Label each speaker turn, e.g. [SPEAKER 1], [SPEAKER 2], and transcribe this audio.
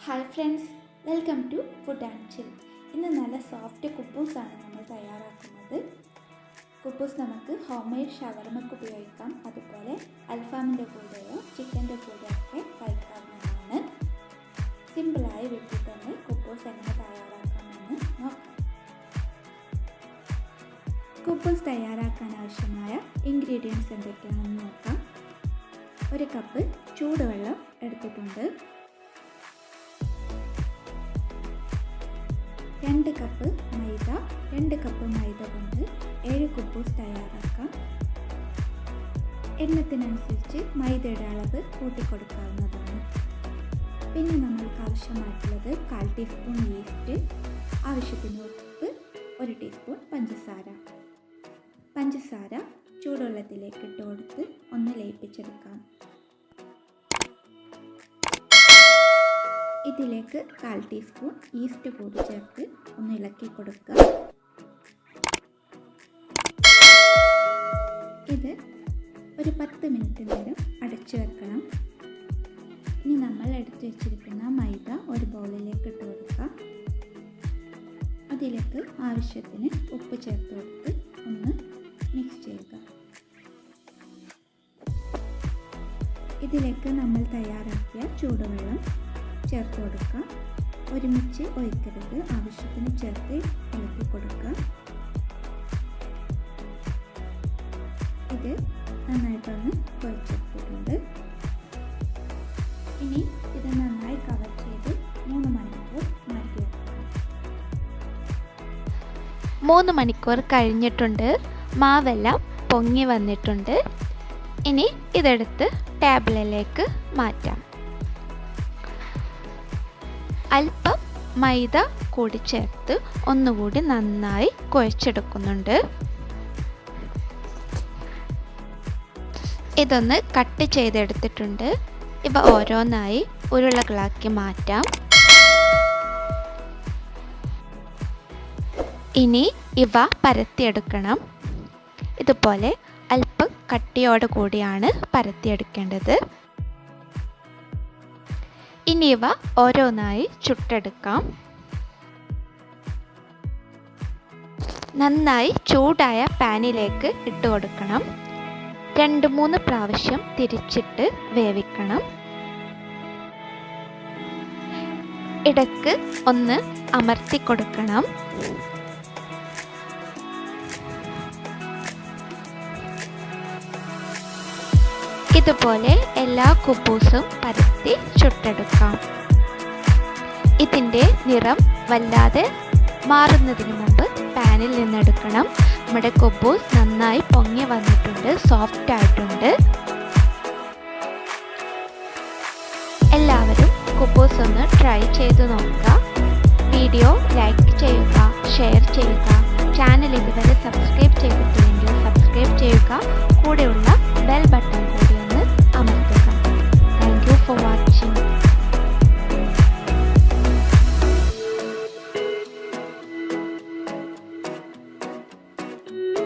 [SPEAKER 1] Hi friends, welcome to food and chill. ഇന്ന് നല്ല soft കുബൂസ് ആണ് നമ്മൾ തയ്യാറാക്കുന്നത്. കുബൂസ് നമുക്ക് ഹോം മെയ്ഡ് ഷവർമയ്ക്ക് ഉപയോഗിക്കാം, അതുപോലെ അൽഫാമിൻ്റെ കൂടെയോ ചിക്കൻ്റെ കൂടെയോ ഒക്കെ കഴിക്കാവുന്നതാണ്. സിമ്പിളായി വീട്ടിൽ തന്നെ കുബൂസ് എങ്ങനെ തയ്യാറാക്കാമെന്ന് നോക്കാം. കുബൂസ് തയ്യാറാക്കാൻ ആവശ്യമായ ഇൻഗ്രീഡിയൻസ് എന്തൊക്കെയാണെന്ന് നോക്കാം. 1 കപ്പ് ചൂടുവെള്ളം എടുത്തിട്ടുണ്ട്. 2 കപ്പ് മൈദ. 2 കപ്പ് മൈദ കൊണ്ട് 7 കുബൂസ് തയ്യാറാക്കാം. എണ്ണത്തിനനുസരിച്ച് മൈദയുടെ അളവ് കൂട്ടിക്കൊടുക്കാവുന്നതാണ്. പിന്നെ നമ്മൾക്ക് ആവശ്യമായിട്ടുള്ളത് 1/4 ടീസ്പൂൺ ഈസ്റ്റ്, ആവശ്യത്തിന് ഉപ്പ്, 1 ടീസ്പൂൺ പഞ്ചസാര ചൂടുവെള്ളത്തിലേക്ക് ഇട്ട് കൊടുത്ത് ഒന്ന് ലയിപ്പിച്ചെടുക്കാം. ഇതിലേക്ക് 1/4 ടീസ്പൂൺ ഈസ്റ്റ് കൂടി ചേർത്ത് ഒന്ന് ഇളക്കി കൊടുക്കുക. ഇത് ഒരു 10 മിനിറ്റ് നേരം അടച്ചു വെക്കണം. ഇനി നമ്മൾ എടുത്തു വെച്ചിരിക്കുന്ന മൈദ ഒരു ബൗളിലേക്ക് ഇട്ട് കൊടുക്കുക. അതിലേക്ക് ആവശ്യത്തിന് ഉപ്പ് ചേർത്ത് കൊടുത്ത് ഒന്ന് മിക്സ് ചെയ്യുക. ഇതിലേക്ക് നമ്മൾ തയ്യാറാക്കിയ ചൂടുവെള്ളം ചേർത്ത് കൊടുക്കുക. ഒരുമിച്ച് ഒഴിക്കരുത്, ആവശ്യത്തിന് ചേർത്ത് ഇളക്കി കൊടുക്കുക. ഇത് നന്നായിട്ടൊന്ന് കുഴച്ചെടുത്തിട്ടുണ്ട്. ഇനി ഇത് നന്നായി കവർ ചെയ്ത് 3 മണിക്കൂർ മാറ്റി വെക്കണം.
[SPEAKER 2] 3 മണിക്കൂർ കഴിഞ്ഞിട്ടുണ്ട്. മാവെല്ലാം പൊങ്ങി വന്നിട്ടുണ്ട്. ഇനി ഇതെടുത്ത് ടേബിളിലേക്ക് മാറ്റാം. അല്പം മൈദ കൂടി ചേർത്ത് ഒന്നുകൂടി നന്നായി കുഴച്ചെടുക്കുന്നുണ്ട്. ഇതൊന്ന് കട്ട് ചെയ്തെടുത്തിട്ടുണ്ട്. ഇവ ഓരോന്നായി ഉരുളകളാക്കി മാറ്റാം. ഇനി ഇവ പരത്തിയെടുക്കണം. ഇതുപോലെ അല്പം കട്ടിയോട് കൂടിയാണ് പരത്തിയെടുക്കേണ്ടത്. ഇനി ഇവ ഓരോന്നായി ചുട്ടെടുക്കാം. നന്നായി ചൂടായ പാനിലേക്ക് ഇട്ട് കൊടുക്കണം. 2-3 പ്രാവശ്യം തിരിച്ചിട്ട് വേവിക്കണം. ഇടയ്ക്ക് ഒന്ന് അമർത്തി കൊടുക്കണം. ഇതുപോലെ എല്ലാ കുബൂസും പരത്തി ചുട്ടെടുക്കാം. ഇതിൻ്റെ നിറം വല്ലാതെ മാറുന്നതിന് മുമ്പ് പാനിൽ നിന്നെടുക്കണം. നമ്മുടെ കുബൂസ് നന്നായി പൊങ്ങി വന്നിട്ടുണ്ട്, സോഫ്റ്റ് ആയിട്ടുണ്ട്. എല്ലാവരും കുബൂസ് ഒന്ന് ട്രൈ ചെയ്ത് നോക്കുക. വീഡിയോ ലൈക്ക് ചെയ്യുക, ഷെയർ ചെയ്യുക. ചാനൽ ഇതുവരെ സബ്സ്ക്രൈബ് ചെയ്തിട്ടില്ലെങ്കിൽ സബ്സ്ക്രൈബ് ചെയ്യുക. കൂടെയുള്ള ബെൽ ബട്ടൺ